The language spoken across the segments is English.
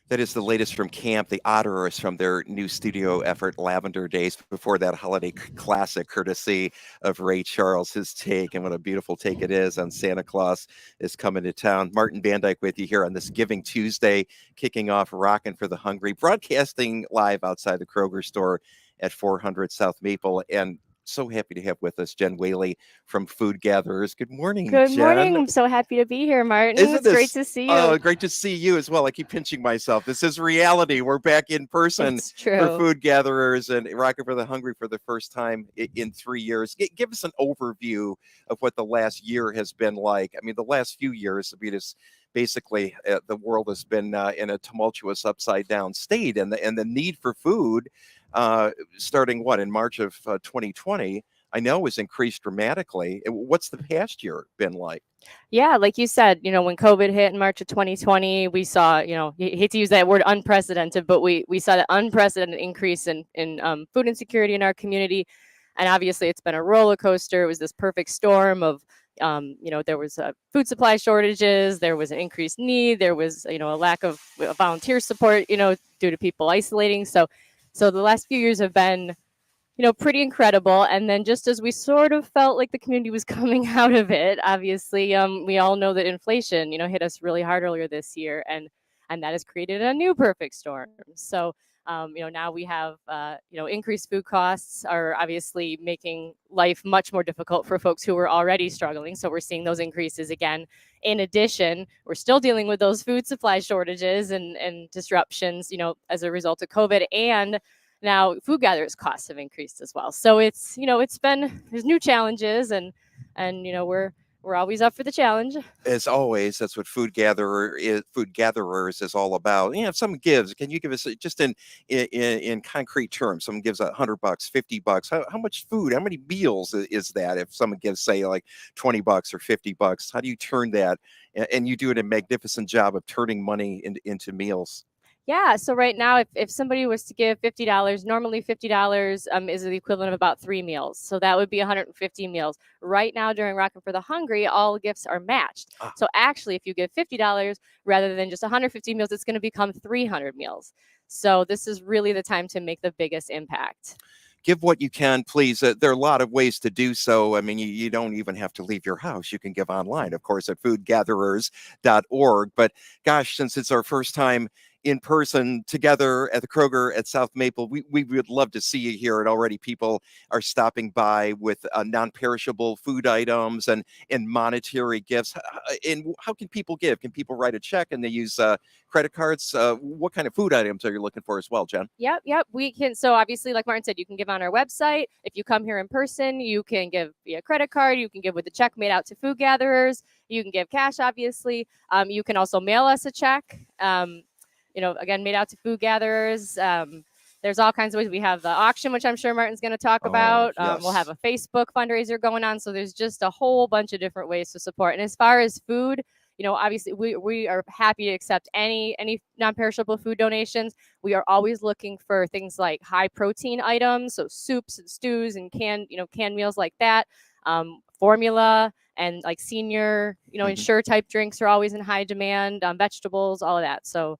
That is the latest from camp. The Otter is from their new studio effort, Lavender Days. Before that, holiday classic, courtesy of Ray Charles, his take, and what a beautiful take it is on Santa Claus is coming to town. Martin Van Dyke with you here on this Giving Tuesday, kicking off Rockin' for the Hungry, broadcasting live outside the Kroger store at 400 South Maple. And so happy to have with us Jen Whaley from Food Gatherers. Good morning, Good morning. Jen. I'm so happy to be here, Martin. Isn't It's great this to see you. great to see you as well? I keep pinching myself. This is reality. We're back in person It's for true. Food Gatherers and Rockin' for the Hungry for the first time in 3 years. Give us an overview of what the last year has been like. I mean, the last few years, I mean, it's basically the world has been in a tumultuous upside down state, and the need for food, starting in March of 2020. I know has increased dramatically. What's the past year been like? Yeah, like you said, when COVID hit in March of 2020, we saw, you hate to use that word unprecedented, but we saw the unprecedented increase in food insecurity in our community. And obviously, it's been a roller coaster. It was this perfect storm of, there was food supply shortages, there was an increased need, there was, a lack of volunteer support, due to people isolating. So the last few years have been pretty incredible. And then just as we sort of felt like the community was coming out of it, obviously, we all know that inflation, hit us really hard earlier this year, and that has created a new perfect storm. So, now we have, increased food costs are obviously making life much more difficult for folks who were already struggling. So we're seeing those increases again. In addition, we're still dealing with those food supply shortages and disruptions, as a result of COVID, and now food gatherers costs have increased as well. So it's been, there's new challenges, and we're always up for the challenge. As always, that's what Food Gatherers is all about. If someone gives, can you give us just in concrete terms? Someone gives $100, $50. How much food? How many meals is that? If someone gives, say, like $20 or $50, how do you turn that? And you do it a magnificent job of turning money into meals. Yeah. So right now, if somebody was to give $50, normally $50 is the equivalent of about 3 meals. So that would be 150 meals. Right now, during Rockin' for the Hungry, all gifts are matched. Ah. So actually, if you give $50 rather than just 150 meals, it's going to become 300 meals. So this is really the time to make the biggest impact. Give what you can, please. There are a lot of ways to do so. I mean, you don't even have to leave your house. You can give online, of course, at foodgatherers.org. But gosh, since it's our first time in person together at the Kroger at South Maple, we would love to see you here. And already people are stopping by with non-perishable food items and monetary gifts. And how can people give? Can people write a check and they use credit cards? What kind of food items are you looking for as well, Jen? Yep. We can. So obviously, like Martin said, you can give on our website. If you come here in person, you can give via credit card. You can give with a check made out to food gatherers. You can give cash, obviously. You can also mail us a check. Again, made out to food gatherers. There's all kinds of ways. We have the auction, which I'm sure Martin's going to talk about. Yes. We'll have a Facebook fundraiser going on. So there's just a whole bunch of different ways to support. And as far as food, obviously we are happy to accept any non-perishable food donations. We are always looking for things like high protein items, so soups and stews and canned meals like that. Formula and like senior, Ensure type drinks are always in high demand. Vegetables, all of that. So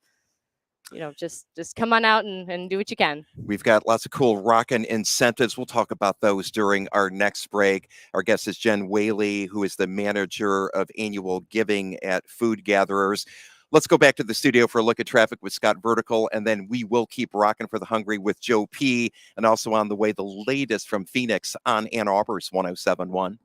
just come on out and do what you can. We've got lots of cool rockin' incentives. We'll talk about those during our next break. Our guest is Jen Whaley, who is the manager of annual giving at Food Gatherers. Let's go back to the studio for a look at traffic with Scott Vertical, and then we will keep rocking for the hungry with Joe P. And also on the way, the latest from Phoenix on Ann Arbor's 107.1.